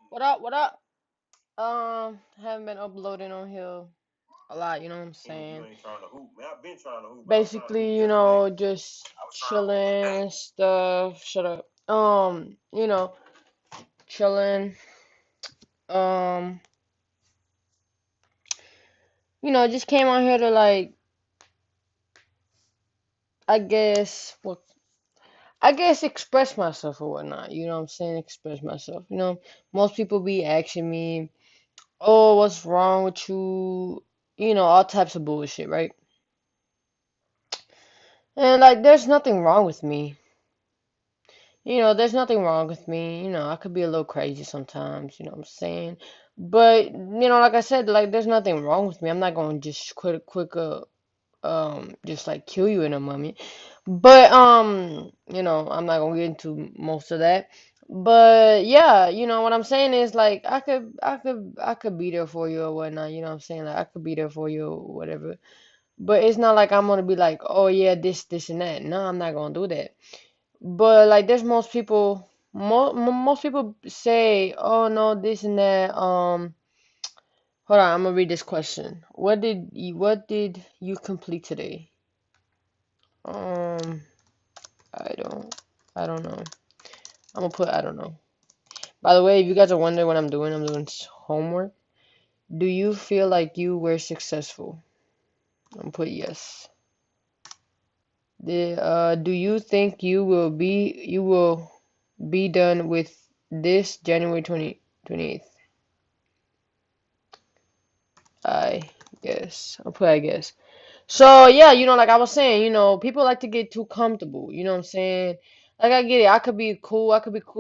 What up? What up? Haven't been uploading on here a lot. You know what I'm saying? Basically, just chilling and stuff. Shut up. Chilling. Um, just came on here to like, I guess, express myself or whatnot. You know what I'm saying? Express myself. Most people be asking me, "Oh, what's wrong with you?" All types of bullshit, right? And like, there's nothing wrong with me. There's nothing wrong with me. I could be a little crazy sometimes, you know what I'm saying? But, like I said, like, there's nothing wrong with me. I'm not going to just just like kill you in a moment. But, I'm not going to get into most of that. But yeah, what I'm saying is like I could be there for you or whatnot, you know what I'm saying? Like I could be there for you or whatever. But it's not like I'm gonna be like, oh yeah, this and that. No, I'm not gonna do that. But like, there's most people say, "Oh no, this and that." Hold on, I'm gonna read this question. What did you complete today? Um, I don't, I don't know. I'm gonna put I don't know. By the way, if you guys are wondering what I'm doing homework. Do you feel like you were successful? I'm gonna put yes. Do you think you will be done with this January 28th? I guess. I'll put I guess. So yeah, like I was saying, people like to get too comfortable. You know what I'm saying? Like I get it. I could be cool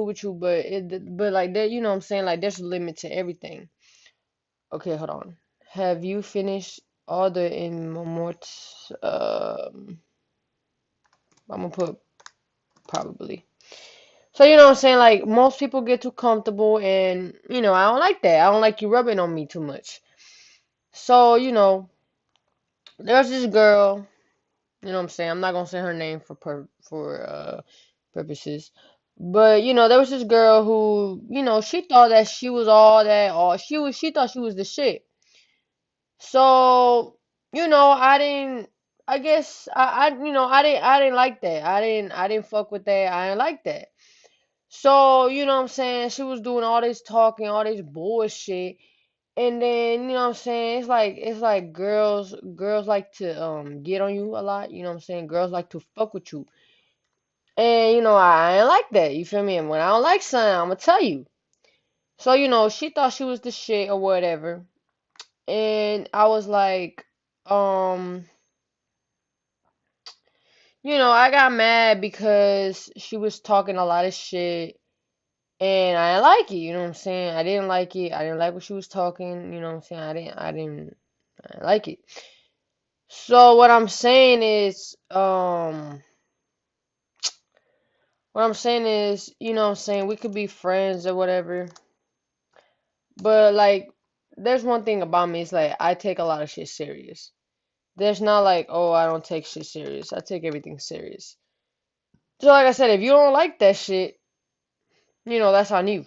with you, but like that, you know what I'm saying? Like there's a limit to everything. Okay, hold on. Have you finished all the immort? I'm gonna put probably. So you know what I'm saying? Like most people get too comfortable, and I don't like that. I don't like you rubbing on me too much. So there's this girl. You know what I'm saying? I'm not gonna say her name for purposes. But there was this girl who, she thought that she was all that, or she thought she was the shit. So, I didn't I guess I didn't like that. I didn't fuck with that. I didn't like that. So, what I'm saying? She was doing all this talking, all this bullshit. And then, what I'm saying? It's like girls like to get on you a lot, you know what I'm saying? Girls like to fuck with you. And I ain't like that. You feel me? And when I don't like something, I'm gonna tell you. So, she thought she was the shit or whatever. And I was like, um, I got mad because she was talking a lot of shit and I didn't like it, you know what I'm saying? I didn't like it. I didn't like what she was talking, you know what I'm saying? I didn't like it. So what I'm saying is, what I'm saying, we could be friends or whatever, but like there's one thing about me, it's like I take a lot of shit serious. There's not like, oh, I don't take shit serious. I take everything serious. So like I said, if you don't like that shit, that's on you.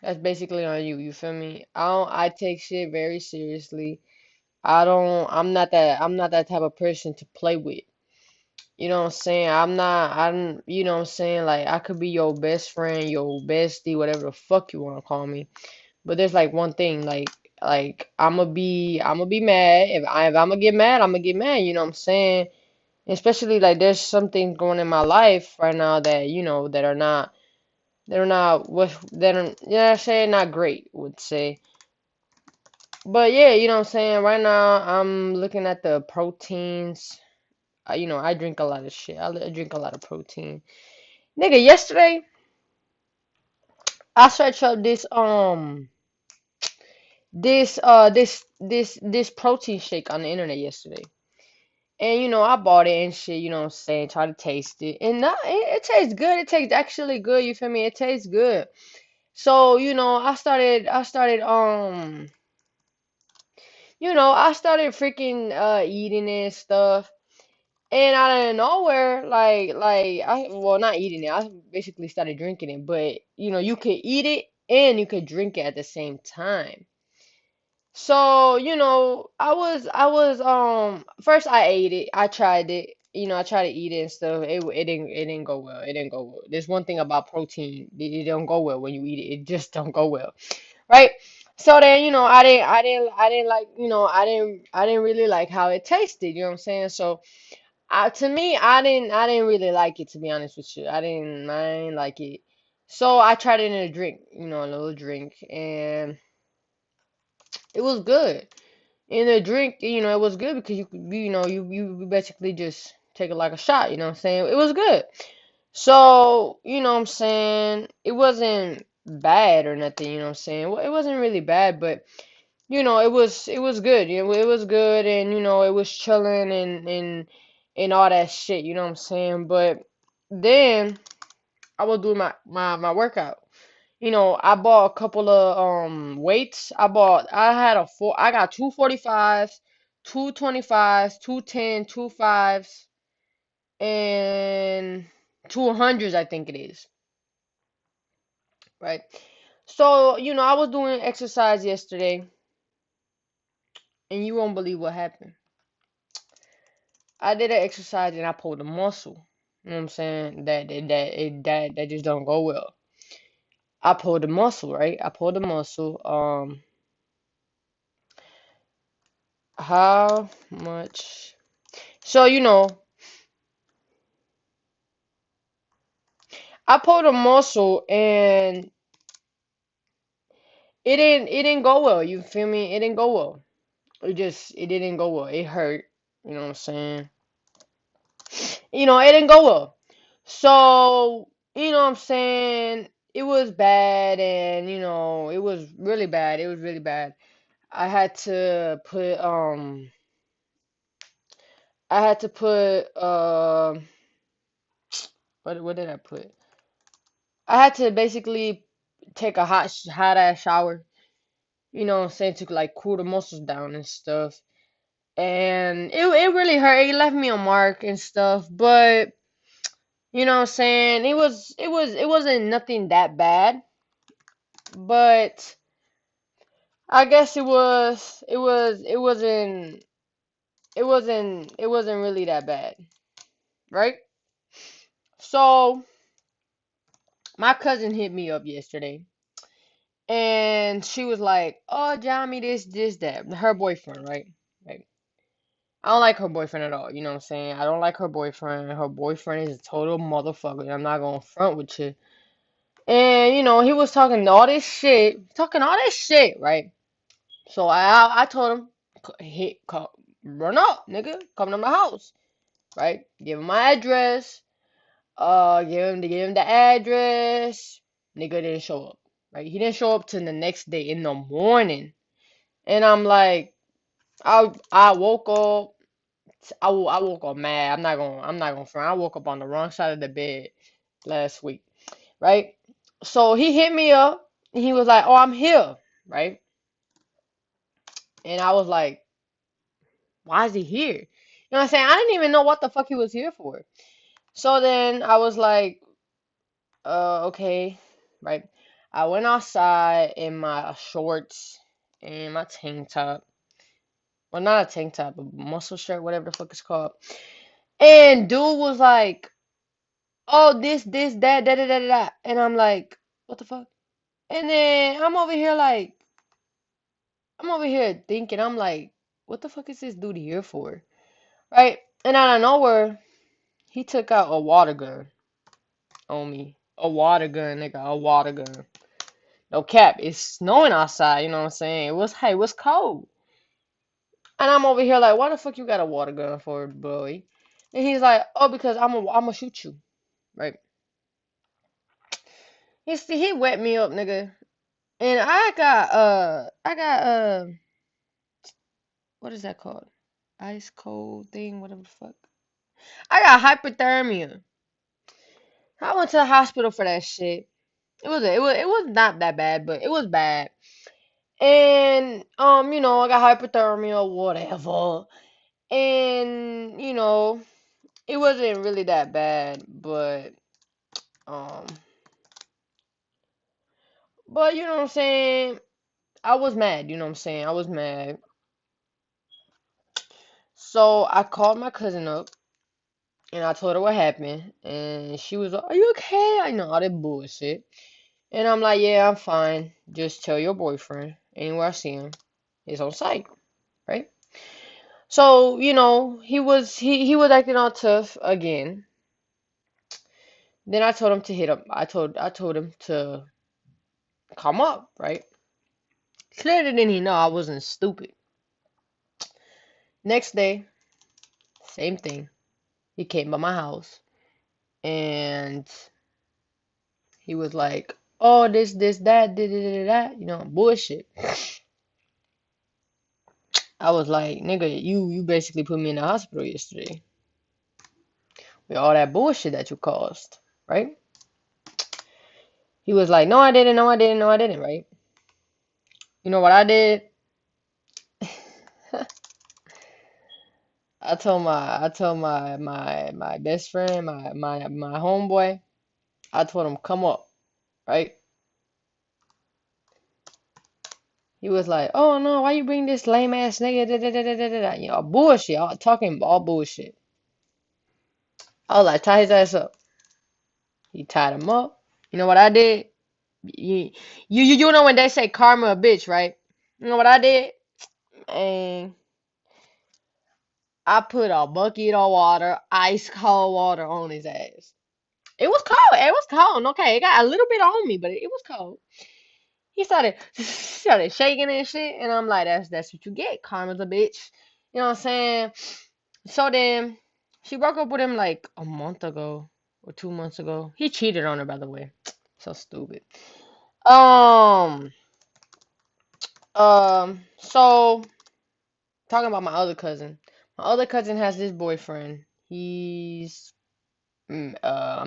That's basically on you. You feel me? I take shit very seriously. I'm not that type of person to play with. You know what I'm saying? You know what I'm saying? Like, I could be your best friend, your bestie, whatever the fuck you want to call me. But there's like one thing, like I'm gonna be mad. If I'm gonna get mad, I'm gonna get mad. You know what I'm saying? Especially like there's something going in my life right now that, that are, yeah, say not great, would say. But yeah, you know what I'm saying? Right now, I'm looking at the proteins. I drink a lot of shit. I drink a lot of protein. Nigga, yesterday I searched up this protein shake on the internet yesterday. And I bought it and shit, you know what I'm saying, try to taste it. And it tastes good. It tastes actually good, you feel me? It tastes good. So, I started freaking eating it and stuff. And out of nowhere, like I well, not eating it. I basically started drinking it, but you could eat it and you could drink it at the same time. So, first I ate it. I tried it. I tried to eat it and stuff. It didn't go well. It didn't go well. There's one thing about protein. It don't go well when you eat it. It just don't go well. Right? So then, I didn't like, I didn't really like how it tasted, you know what I'm saying? So, to me, I didn't really like it, to be honest with you. I didn't like it. So I tried it in a drink, a little drink, and it was good. In a drink, it was good because you basically just take it like a shot, you know what I'm saying? It was good. So, you know what I'm saying? It wasn't bad or nothing, you know what I'm saying? Well, it wasn't really bad, but it was good. It was good, and it was chilling and all that shit, you know what I'm saying? But then I was doing my workout. I bought a couple of weights. I got two 45s, two 25s, two 10, two 5s, and two hundreds, I think it is, right? So, I was doing exercise yesterday, and you won't believe what happened. I did an exercise and I pulled a muscle. You know what I'm saying? That just don't go well. I pulled a muscle, right? I pulled a muscle. How much? So, I pulled a muscle and it didn't go well. You feel me? It didn't go well. It didn't go well. It hurt. You know what I'm saying? It didn't go well. So, you know what I'm saying? It was bad, and it was really bad. It was really bad. I had to put I had to put what did I put? I had to basically take a hot ass shower, you know what I'm saying, to like cool the muscles down and stuff. And it really hurt. It left me a mark and stuff, but you know what I'm saying? It wasn't nothing that bad, but I guess it wasn't really that bad, right? So my cousin hit me up yesterday, and she was like, "Oh, Jamie, this, that." Her boyfriend, right? Right. I don't like her boyfriend at all. You know what I'm saying? I don't like her boyfriend. Her boyfriend is a total motherfucker. I'm not gonna front with you. And he was talking all this shit, right? So I told him, run up, nigga, come to my house, right? Give him my address. Give him the address. Nigga didn't show up, right? He didn't show up till the next day in the morning, and I'm like, I woke up. I woke up mad. I'm not gonna front. I woke up on the wrong side of the bed last week, right? So he hit me up and he was like, "Oh, I'm here," right? And I was like, "Why is he here?" You know what I'm saying? I didn't even know what the fuck he was here for. So then I was like, okay, right? I went outside in my shorts and my tank top. Well, not a tank top, a muscle shirt, whatever the fuck it's called. And dude was like, "Oh, this, that, da, da, da, da, da." And I'm like, "What the fuck?" And then I'm over here thinking, I'm like, "What the fuck is this dude here for?" Right? And out of nowhere, he took out a water gun on me. A water gun, nigga, a water gun. No cap, it's snowing outside, you know what I'm saying? It was cold. And I'm over here like, "Why the fuck you got a water gun for, boy?" And he's like, "Oh, because I'm gonna shoot you." Right? He wet me up, nigga. And I got what is that called? Ice cold thing, whatever the fuck. I got hypothermia. I went to the hospital for that shit. It was not that bad, but it was bad. And I got hypothermia, whatever. And it wasn't really that bad, um But you know what I'm saying? I was mad, you know what I'm saying? I was mad. So I called my cousin up and I told her what happened. And she was like, "Are you okay?" I know all that bullshit. And I'm like, "Yeah, I'm fine. Just tell your boyfriend anywhere I see him is on site, right?" So, he was acting all tough again. Then I told him to hit him. I told him to come up, right? Clearly didn't he know I wasn't stupid. Next day, same thing. He came by my house and he was like, "Oh, this, that, that, bullshit." I was like, "Nigga, you basically put me in the hospital yesterday with all that bullshit that you caused, right?" He was like, "No, I didn't, no, I didn't, no, I didn't," right? You know what I did? I told my best friend, my homeboy, I told him come up, right? He was like, "Oh no, why you bring this lame ass nigga?" Da, da, da, da, da, da, da," bullshit, all talking all bullshit. I was like, tie his ass up. He tied him up. You know what I did? You, you know when they say karma a bitch, right? You know what I did? And I put a bucket of water, ice cold water on his ass. It was cold. It was cold. Okay, it got a little bit on me, but it was cold. He started shaking and shit, and I'm like, that's what you get. Karma's a bitch. You know what I'm saying? So then she broke up with him like a month ago or 2 months ago. He cheated on her, by the way. So stupid. Um, so talking about my other cousin. My other cousin has this boyfriend. I'm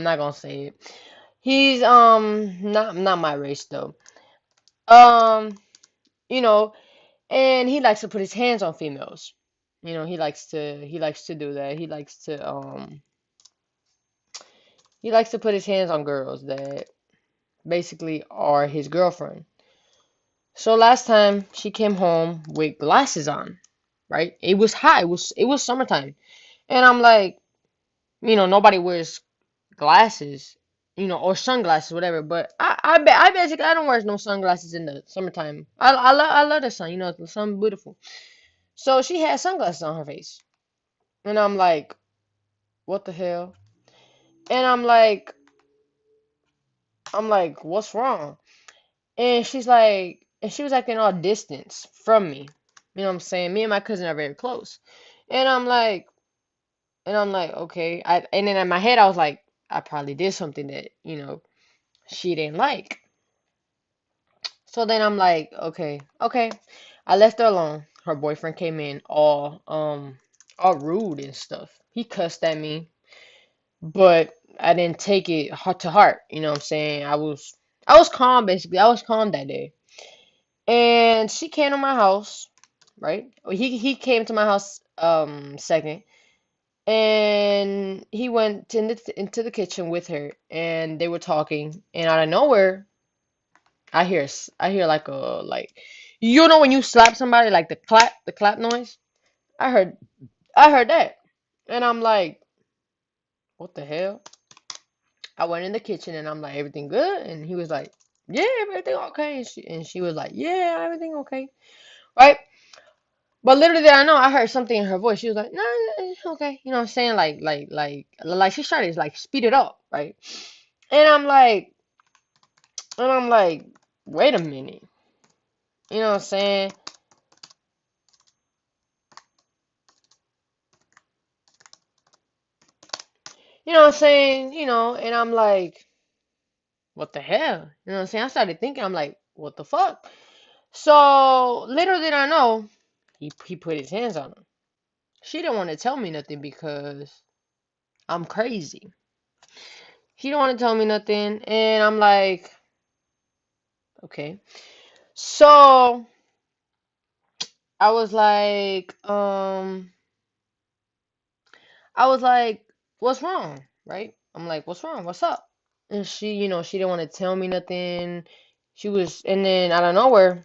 not gonna say it. He's not my race though. Um, you know, and he likes to put his hands on females. He likes to do that. He likes to put his hands on girls that basically are his girlfriend. So last time she came home with glasses on, right? It was hot. It was summertime. And I'm like, nobody wears glasses, or sunglasses, whatever. But I basically I don't wear no sunglasses in the summertime. I love the sun. The sun beautiful. So she had sunglasses on her face, and I'm like, what the hell? And I'm like, what's wrong? And she was acting all distance from me. You know what I'm saying? Me and my cousin are very close. And I'm like, okay. And then in my head I was like, I probably did something that, she didn't like. So then I'm like, okay, okay. I left her alone. Her boyfriend came in all rude and stuff. He cussed at me, but I didn't take it heart to heart. You know what I'm saying? I was calm basically. I was calm that day. And she came to my house, right? Well, he came to my house second, and he went into the kitchen with her, and they were talking, and out of nowhere, I hear like when you slap somebody like the clap noise. I heard I heard that, and I'm like, what the hell? I went in the kitchen and I'm like, everything good? And he was like, yeah, everything okay. And she was like, yeah, everything okay, right? But little did I know, I heard something in her voice. She was like, "No, no, it's okay." You know what I'm saying? Like she started to like speed it up, right? And I'm like, wait a minute. You know what I'm saying? You know what I'm saying? And I'm like, what the hell? You know what I'm saying? I started thinking, I'm like, what the fuck? So little did I know, he put his hands on her. She didn't want to tell me nothing because I'm crazy. He don't want to tell me nothing, and I'm like, okay. So I was like, I was like, what's wrong? Right? I'm like, what's wrong? What's up? And she didn't want to tell me nothing. She was, and then out of nowhere,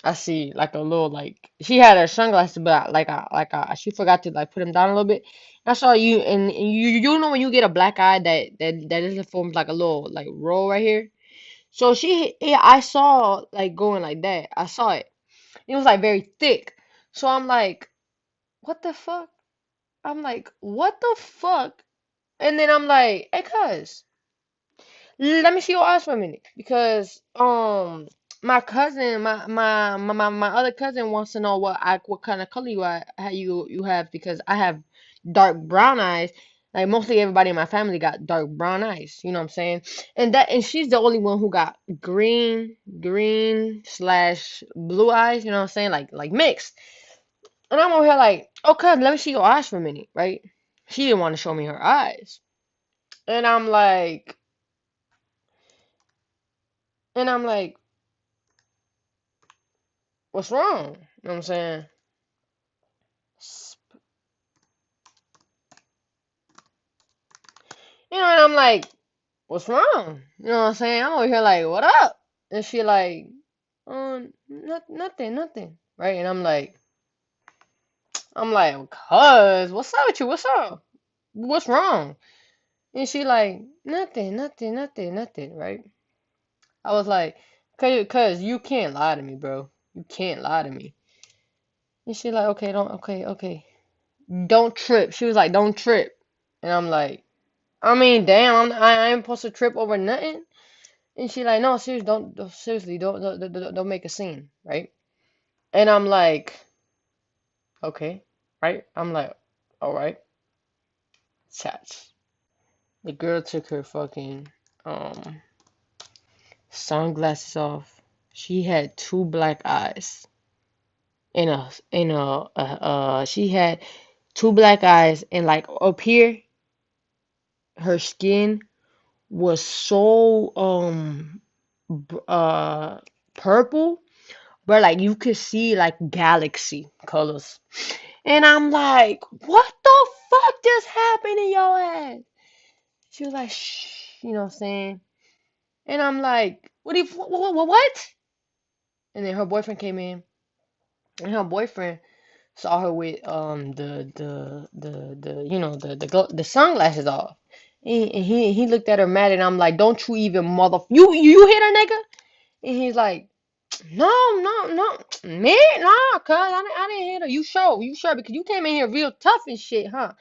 I see like a little like she had her sunglasses, but she forgot to like put them down a little bit. I saw you, and you know when you get a black eye that just forms like a little like roll right here. So yeah, I saw like going like that. I saw it. It was like very thick. So I'm like, what the fuck? I'm like, what the fuck? And then I'm like, hey, cuz. Let me see your eyes for a minute because my cousin my other cousin wants to know what kind of color you have because I have dark brown eyes. Like mostly everybody in my family got dark brown eyes, you know what I'm saying? And she's the only one who got green slash blue eyes, you know what I'm saying? Like mixed. And I'm over here like, okay, let me see your eyes for a minute, right? She didn't want to show me her eyes. And I'm like and I'm like what's wrong? You know what I'm saying? You know, and I'm like, what's wrong? You know what I'm saying? I'm over here like, what up? And she like, nothing, right? And I'm like, cuz, what's up with you? What's up? What's wrong? And she like, nothing, right? I was like, cuz you can't lie to me, bro. You can't lie to me. And she like, okay. Don't trip. She was like, don't trip. And I'm like, I mean, damn, I ain't supposed to trip over nothing. And she like, no, seriously, seriously, don't make a scene, right? And I'm like, okay, right? I'm like, all right, chats. The girl took her fucking um sunglasses off. She had two black eyes. She had two black eyes, and like up here, her skin was so purple, but like you could see like galaxy colors. And I'm like, what the fuck just happened in your ass? She was like, shh, you know what I'm saying? And I'm like, what? And then her boyfriend came in, and her boyfriend saw her with the you know the sunglasses off. And he looked at her mad, and I'm like, don't you even you hit her nigga? And he's like, no, man, nah, cuz I didn't hit her. You sure because you came in here real tough and shit, huh?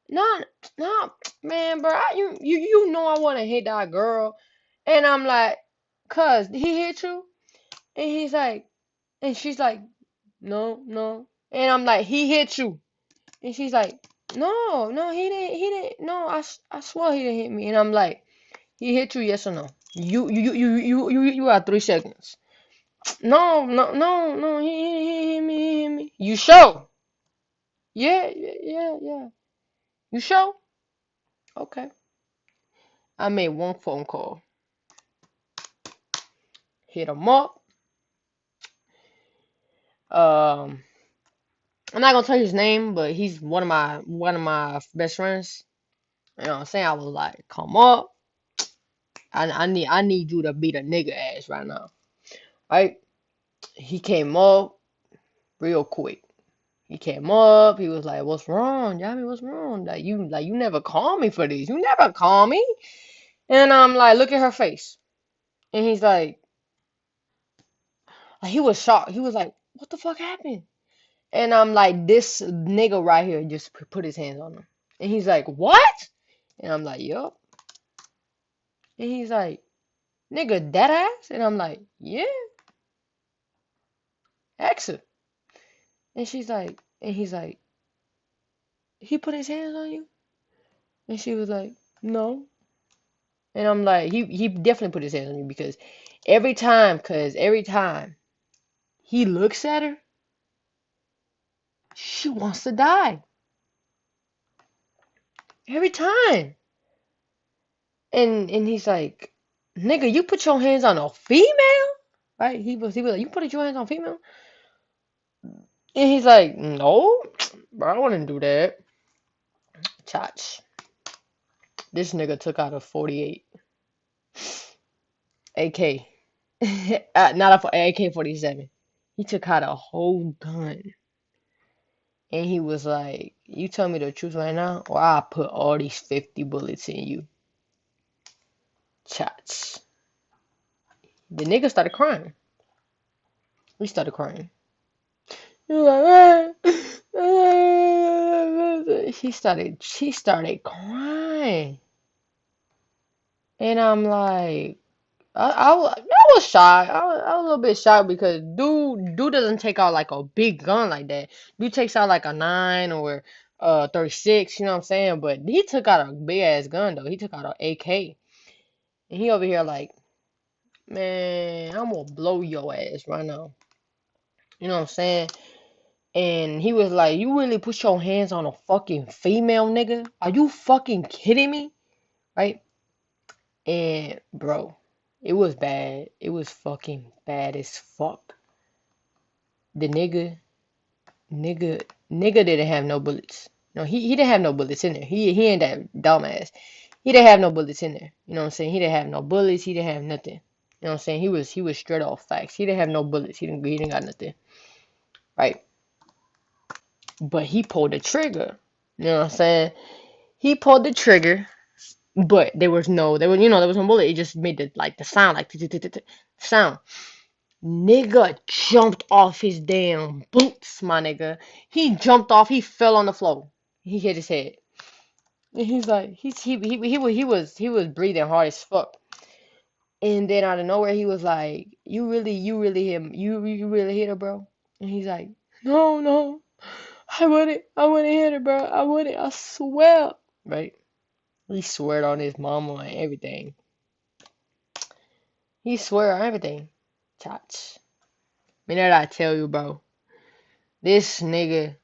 No, no, man, bro, you know I want to hit that girl, and I'm like, cuz he hit you, and he's like, and she's like, no, and I'm like, he hit you, and she's like, no, he didn't, no, I swear he didn't hit me, and I'm like, he hit you, yes or no? You got 3 seconds. No, he hit me. You sure? Yeah. You sure? Okay. I made one phone call. Hit him up. Um, I'm not gonna tell you his name, but he's one of my best friends. You know what I'm saying? I was like, come up. I need you to beat a nigga ass right now. Right? He came up real quick. He came up. He was like, "What's wrong, Jamie? What's wrong? Like you never call me for this. You never call me." And I'm like, "Look at her face." And he's like he was shocked. He was like, "What the fuck happened?" And I'm like, this nigga right here just put his hands on him. And he's like, what? And I'm like, yup. And he's like, nigga, that ass? And I'm like, yeah, ask her. And he's like, he put his hands on you? And she was like, no. And I'm like, he definitely put his hands on you because every time he looks at her, she wants to die. Every time. And he's like, nigga, you put your hands on a female? Right? He was like, you put your hands on female? And he's like, no, bro, I wouldn't do that. Chach. This nigga took out a 48 AK. Not a AK-47. He took out a whole gun. And he was like, you tell me the truth right now, or I'll put all these 50 bullets in you. Chats. The nigga started crying. He started crying. He was like, he started crying. And I'm like, I was shocked. I was a little bit shocked because dude doesn't take out like a big gun like that. Dude takes out like a 9 or 36, you know what I'm saying? But he took out a big ass gun though. He took out an AK. And he over here like, man, I'm gonna blow your ass right now. You know what I'm saying? And he was like, you really put your hands on a fucking female nigga? Are you fucking kidding me? Right? And bro, it was bad. It was fucking bad as fuck. The nigga didn't have no bullets. No, he didn't have no bullets in there. He ain't that dumbass. He didn't have no bullets in there. You know what I'm saying? He didn't have no bullets. He didn't have nothing. You know what I'm saying? He was straight off facts. He didn't have no bullets. He didn't got nothing. Right? But he pulled the trigger. You know what I'm saying? He pulled the trigger, but there was no bullet. It just made the sound, like sound. Nigga jumped off his damn boots, my nigga. He jumped off. He fell on the floor. He hit his head. And he's like, he was breathing hard as fuck. And then out of nowhere, he was like, you really hit, you really hit her, bro. And he's like, no, no, I wouldn't hit her, bro. I wouldn't, I swear. Right? He sweared on his mama and everything. He swear on everything. Tots. Minute I tell you, bro. This nigga,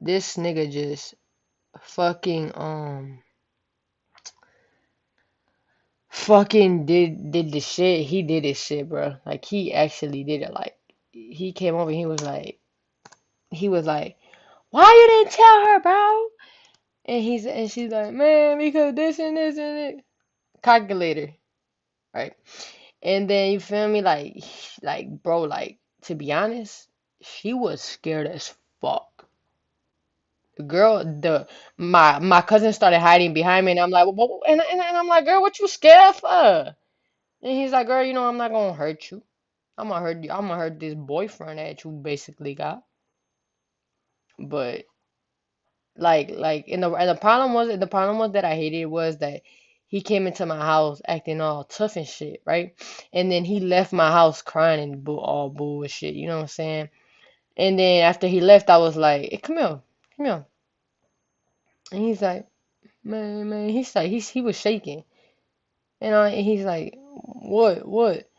this nigga just fucking fucking did the shit. He did his shit, bro. Like he actually did it. Like he came over. He was like, why you didn't tell her, bro? And she's like, man, because this and this and it. Calculator, right? And then you feel me, like bro, like to be honest, she was scared as fuck. The girl, my cousin started hiding behind me, and I'm like, and I'm like, girl, what you scared for? And he's like, girl, I'm not gonna hurt you. I'm gonna hurt you. I'm gonna hurt this boyfriend that you basically got. But like, and the problem was that I hated was that he came into my house acting all tough and shit, right? And then he left my house crying and all bullshit. You know what I'm saying? And then after he left, I was like, hey, come here, come here. And he's like, man, he was shaking. And he's like, what?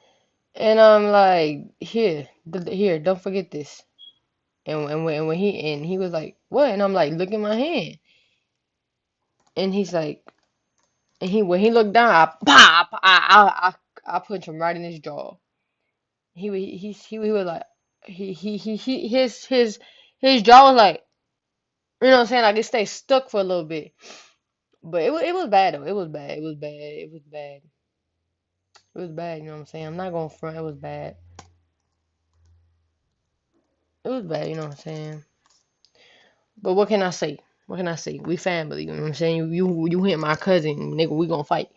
And I'm like, here, don't forget this. And he was like, what? And I'm like, look at my hand. And he's like, when he looked down, I punched him right in his jaw. He was like, his jaw was like, you know what I'm saying? Like it stayed stuck for a little bit. But it was bad though. It was bad. It was bad. It was bad. It was bad. You know what I'm saying? I'm not gonna front. It was bad. It was bad. You know what I'm saying? But what can I say? What can I say? We family. You know what I'm saying? You hit my cousin, nigga. We gonna fight.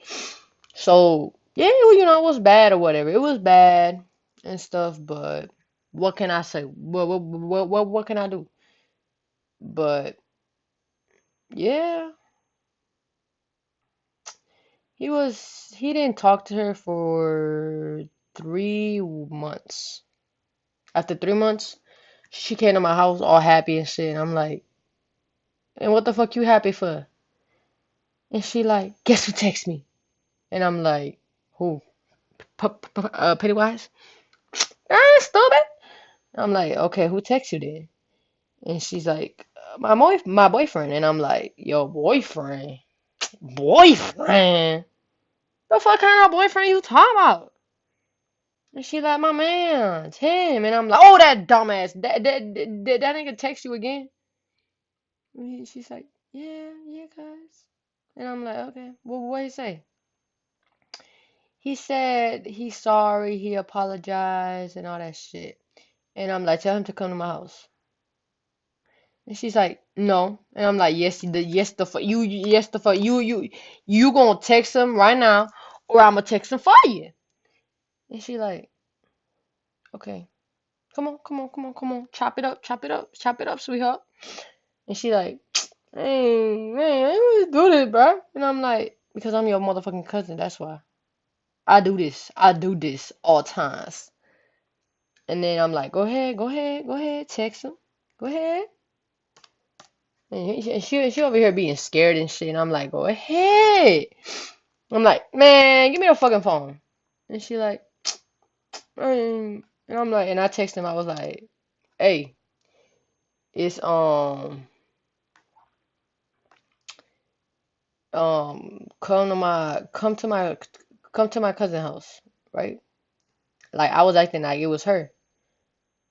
So yeah, it was bad or whatever. It was bad and stuff. But what can I say? What can I do? But yeah, he didn't talk to her for 3 months. After 3 months, she came to my house all happy and shit. And I'm like, and what the fuck you happy for? And she like, guess who texted me? And I'm like, who? Pennywise? Ah, stupid. I'm like, okay, who texted you then? And she's like, my boyfriend. And I'm like, yo, boyfriend? Boyfriend? The fuck kind of boyfriend you talking about? And she like, my man, Tim. And I'm like, oh, that dumbass. That nigga text you again? And she's like, yeah, guys. And I'm like, okay. Well, what he say? He said he's sorry, he apologized and all that shit. And I'm like, tell him to come to my house. And she's like, no. And I'm like, yes the fuck yes the fuck you gonna text him right now or I'm gonna text him for you. And she like, okay, come on, chop it up, sweetheart. And she like, hey, man, let's do this, bro. And I'm like, because I'm your motherfucking cousin, that's why. I do this all times. And then I'm like, go ahead, text him. Go ahead. And she over here being scared and shit. And I'm like, go ahead. I'm like, man, give me the fucking phone. And she like, and I'm like, and I text him. I was like, hey, it's come to my cousin house, right? Like I was acting like it was her.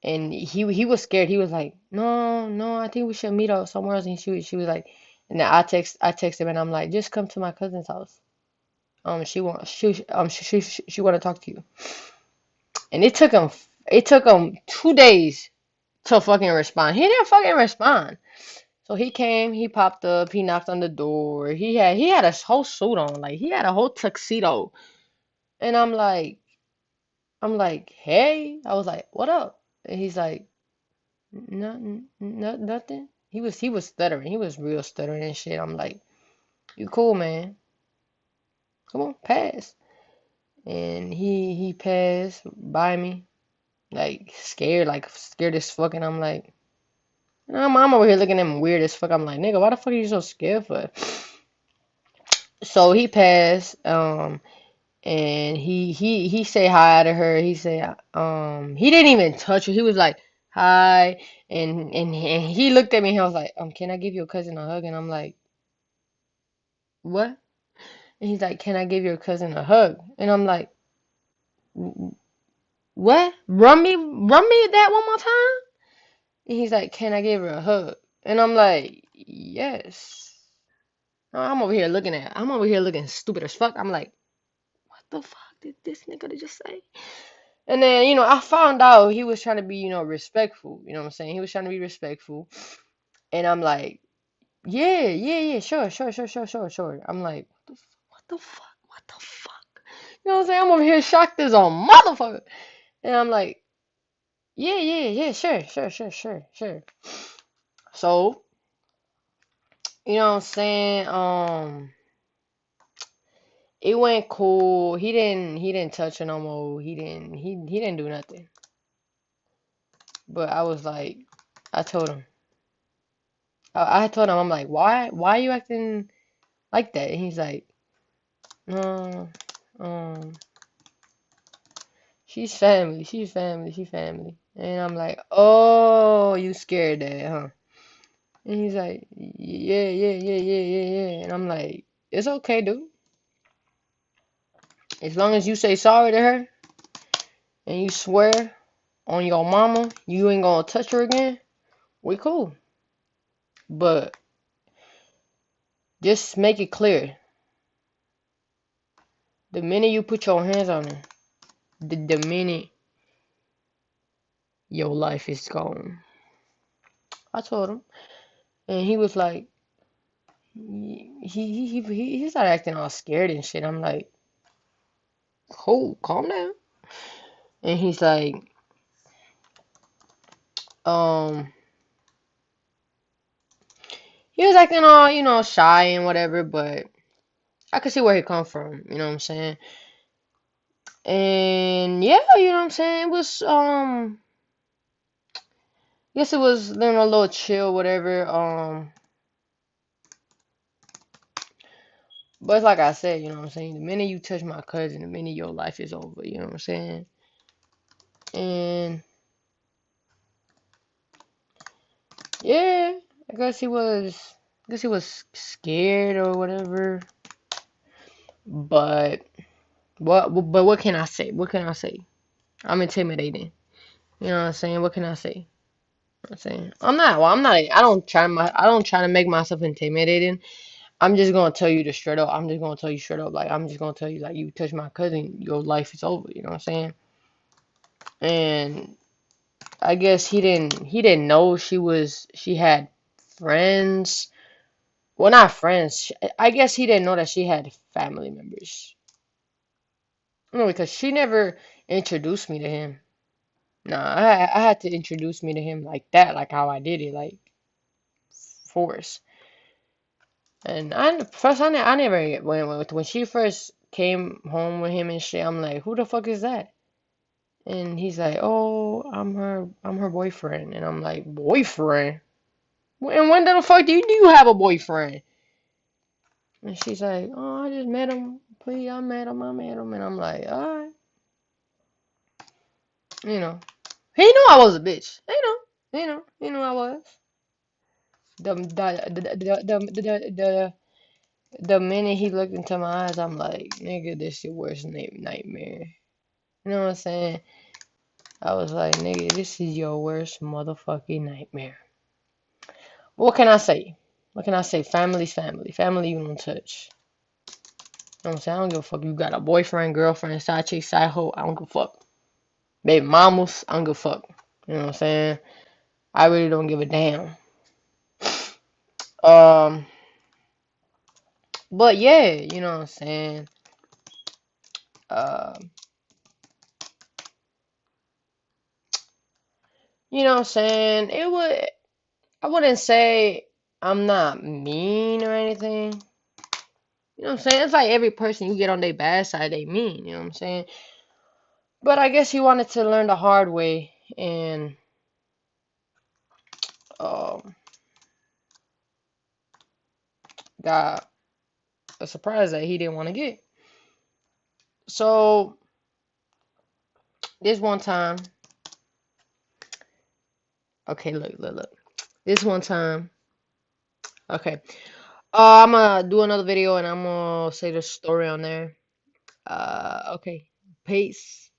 And he was scared. He was like, no, I think we should meet up somewhere else. And she was like, and then I text him and I'm like, just come to my cousin's house. She want to talk to you. And it took him 2 days to fucking respond. He didn't fucking respond. So he came, he popped up, he knocked on the door. He had a whole suit on, like he had a whole tuxedo. And I'm like, hey, I was like, what up? And he's like, nothing. He was stuttering. He was real stuttering and shit. I'm like, you cool, man. Come on, pass. And he passed by me, like scared as fuck. And I'm like, I'm over here looking at him weird as fuck. I'm like, nigga, why the fuck are you so scared for? So he passed, and he say hi to her. He say, he didn't even touch her. He was like, hi, and he looked at me. And he was like, can I give your cousin a hug? And I'm like, what? And he's like, can I give your cousin a hug? And I'm like, what? Run me that one more time? And he's like, can I give her a hug? And I'm like, yes. I'm over here looking stupid as fuck. I'm like, what the fuck did this nigga just say? And then, I found out he was trying to be, respectful. You know what I'm saying? He was trying to be respectful. And I'm like, yeah, sure. I'm like, what the fuck? What the fuck? You know what I'm saying? I'm over here shocked as a motherfucker. And I'm like, yeah, sure. So, you know what I'm saying? It went cool. He didn't touch her no more. He didn't do nothing. But I was like, I told him. I told him, I'm like, why are you acting like that? And he's like, no, um, she's family. And I'm like, oh, you scared that, huh? And he's like, yeah. And I'm like, it's okay, dude. As long as you say sorry to her and you swear on your mama you ain't gonna touch her again, we cool. But just make it clear. The minute you put your hands on her, the minute your life is gone. I told him. And he was like, he started acting all scared and shit. I'm like, cool, calm down. And he's like, um, he was acting all, shy and whatever, but I could see where he come from, you know what I'm saying? And yeah, you know what I'm saying? It was, guess it was, a little chill, whatever. But it's like I said, you know what I'm saying? The minute you touch my cousin, the minute your life is over, you know what I'm saying? And yeah, I guess he was scared or whatever. But what can I say? What can I say? I'm intimidating. You know what I'm saying? What can I say? I'm saying I'm not. Well, I'm not. I don't try to make myself intimidating. I'm just gonna tell you the straight up. I'm just gonna tell you straight up. Like I'm just gonna tell you like you touch my cousin, your life is over. You know what I'm saying? And I guess he didn't know she had friends. Well, not friends. I guess he didn't know that she had family members. No, because she never introduced me to him. Nah, I had to introduce me to him like that, like how I did it, like force. And I never when she first came home with him and shit. I'm like, who the fuck is that? And he's like, oh, I'm her boyfriend. And I'm like, boyfriend? And when the fuck do you have a boyfriend? And she's like, oh, I just met him. Please, I met him. And I'm like, alright, you know. He knew I was a bitch. He knew I was. The the minute he looked into my eyes, I'm like, nigga, this your worst nightmare. You know what I'm saying? I was like, nigga, this is your worst motherfucking nightmare. What can I say? What can I say? Family's family. Family you don't touch. You know what I'm saying? I don't give a fuck. You got a boyfriend, girlfriend, side chick, side hoe. I don't give a fuck. Baby mamas, I don't give a fuck. You know what I'm saying? I really don't give a damn. Um, but yeah, you know what I'm saying? Um, you know what I'm saying? I wouldn't say I'm not mean or anything. You know what I'm saying? It's like every person you get on their bad side, they mean. You know what I'm saying? But I guess he wanted to learn the hard way and um, got a surprise that he didn't want to get. So this one time, okay, look. This one time, okay. I'm gonna do another video and I'm gonna say the story on there. Okay. Peace.